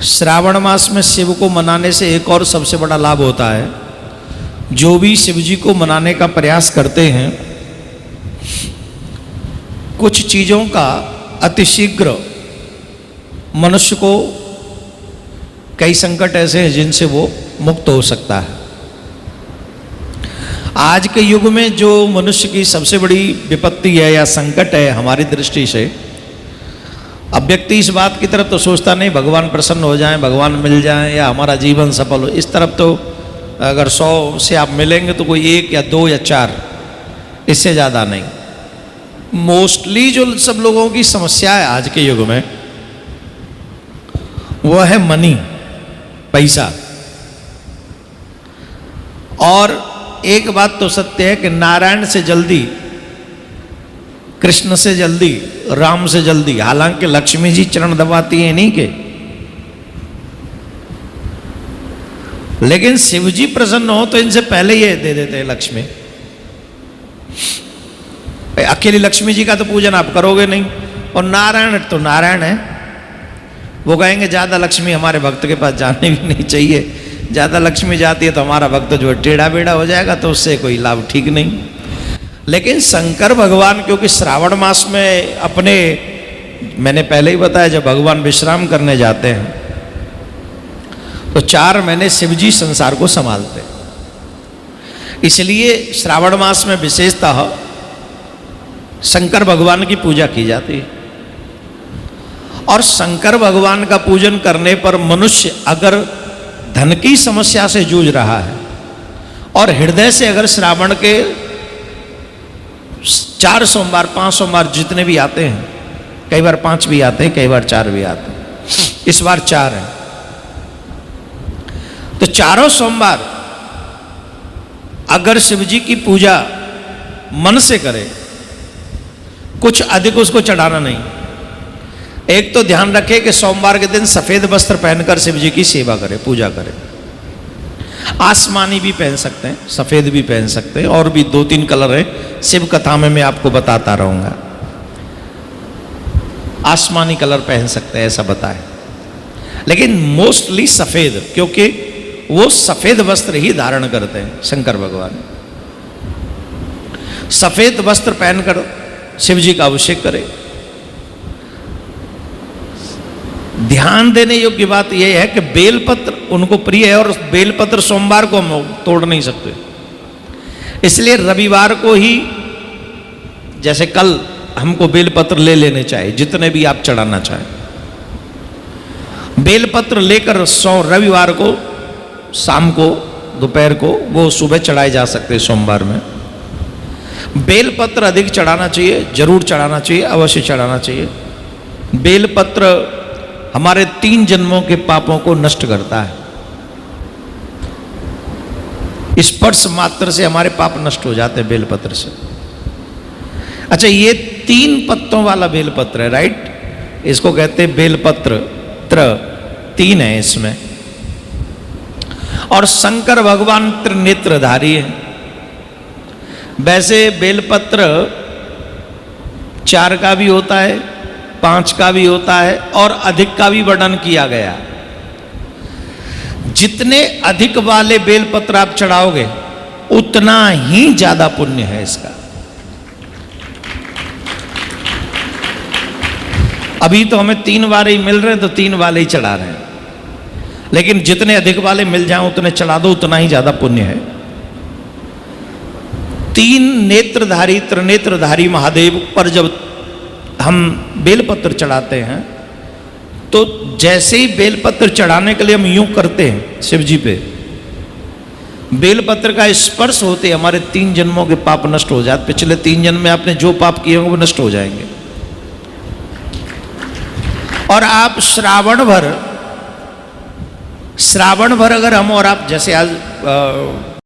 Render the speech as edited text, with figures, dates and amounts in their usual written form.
श्रावण मास में शिव को मनाने से एक और सबसे बड़ा लाभ होता है। जो भी शिव जी को मनाने का प्रयास करते हैं, कुछ चीज़ों का अतिशीघ्र मनुष्य को कई संकट ऐसे हैं जिनसे वो मुक्त हो सकता है। आज के युग में जो मनुष्य की सबसे बड़ी विपत्ति है या संकट है हमारी दृष्टि से, अब व्यक्ति इस बात की तरफ तो सोचता नहीं भगवान प्रसन्न हो जाएं, भगवान मिल जाएं या हमारा जीवन सफल हो। इस तरफ तो अगर 100 से आप मिलेंगे तो कोई 1 या 2 या 4, इससे ज़्यादा नहीं। मोस्टली जो सब लोगों की समस्या है आज के युग में वो है मनी, पैसा। और एक बात तो सत्य है कि नारायण से जल्दी, कृष्ण से जल्दी, राम से जल्दी, हालांकि लक्ष्मी जी चरण दबाती हैं नहीं के, लेकिन शिव जी प्रसन्न हो तो इनसे पहले ये दे देते हैं लक्ष्मी। अकेली लक्ष्मी जी का तो पूजन आप करोगे नहीं, और नारायण तो नारायण है, वो कहेंगे ज्यादा लक्ष्मी हमारे भक्त के पास जाने भी नहीं चाहिए, ज्यादा लक्ष्मी जाती है तो हमारा भक्त जो है टेढ़ा बेढ़ा हो जाएगा, तो उससे कोई लाभ ठीक नहीं। लेकिन शंकर भगवान क्योंकि श्रावण मास में अपने, मैंने पहले ही बताया, जब भगवान विश्राम करने जाते हैं तो 4 महीने शिव जी संसार को संभालते हैं। इसलिए श्रावण मास में विशेषतः शंकर भगवान की पूजा की जाती है। और शंकर भगवान का पूजन करने पर मनुष्य अगर धन की समस्या से जूझ रहा है और हृदय से अगर श्रावण के 4 सोमवार 5 सोमवार जितने भी आते हैं, कई बार 5 भी आते हैं, कई बार 4 भी आते हैं, इस बार 4 है, तो चारों सोमवार अगर शिव जी की पूजा मन से करे, कुछ अधिक उसको चढ़ाना नहीं। एक तो ध्यान रखे कि सोमवार के दिन सफेद वस्त्र पहनकर शिव जी की सेवा करे, पूजा करे। आसमानी भी पहन सकते हैं, सफेद भी पहन सकते हैं, और भी 2-3 कलर है, शिव कथा में मैं आपको बताता रहूंगा। आसमानी कलर पहन सकते हैं ऐसा बताए, लेकिन मोस्टली सफेद, क्योंकि वो सफेद वस्त्र ही धारण करते हैं शंकर भगवान। सफेद वस्त्र पहनकर शिव जी का अभिषेक करें। ध्यान देने योग्य बात यह है कि बेलपत्र उनको प्रिय है, और बेलपत्र सोमवार को हम तोड़ नहीं सकते, इसलिए रविवार को ही, जैसे कल हमको बेलपत्र ले लेने चाहिए, जितने भी आप चढ़ाना चाहें। बेलपत्र लेकर रविवार को शाम को, दोपहर को, वो सुबह चढ़ाए जा सकते हैं सोमवार में। बेलपत्र अधिक चढ़ाना चाहिए, जरूर चढ़ाना चाहिए, अवश्य चढ़ाना चाहिए। बेलपत्र हमारे 3 जन्मों के पापों को नष्ट करता है। स्पर्श मात्र से हमारे पाप नष्ट हो जाते हैं बेलपत्र से। अच्छा, ये 3 पत्तों वाला बेलपत्र है, राइट? इसको कहते हैं बेलपत्र, 3 है इसमें। और शंकर भगवान त्रिनेत्रधारी है। वैसे बेलपत्र 4 का भी होता है, 5 का भी होता है, और अधिक का भी वर्णन किया गया। जितने अधिक वाले बेलपत्र आप चढ़ाओगे उतना ही ज्यादा पुण्य है इसका। अभी तो हमें 3 वाले ही मिल रहे हैं, तो 3 वाले ही चढ़ा रहे हैं, लेकिन जितने अधिक वाले मिल जाएं उतने चढ़ा दो, उतना ही ज्यादा पुण्य है। 3 नेत्रधारी, त्रिनेत्रधारी महादेव पर जब हम बेलपत्र चढ़ाते हैं तो जैसे ही बेलपत्र चढ़ाने के लिए हम यूं करते हैं शिव जी पे, बेलपत्र का स्पर्श होते हमारे 3 जन्मों के पाप नष्ट हो जाते। पिछले 3 जन्म में आपने जो पाप किए होंगे वो नष्ट हो जाएंगे। और आप श्रावण भर अगर हम और आप, जैसे आज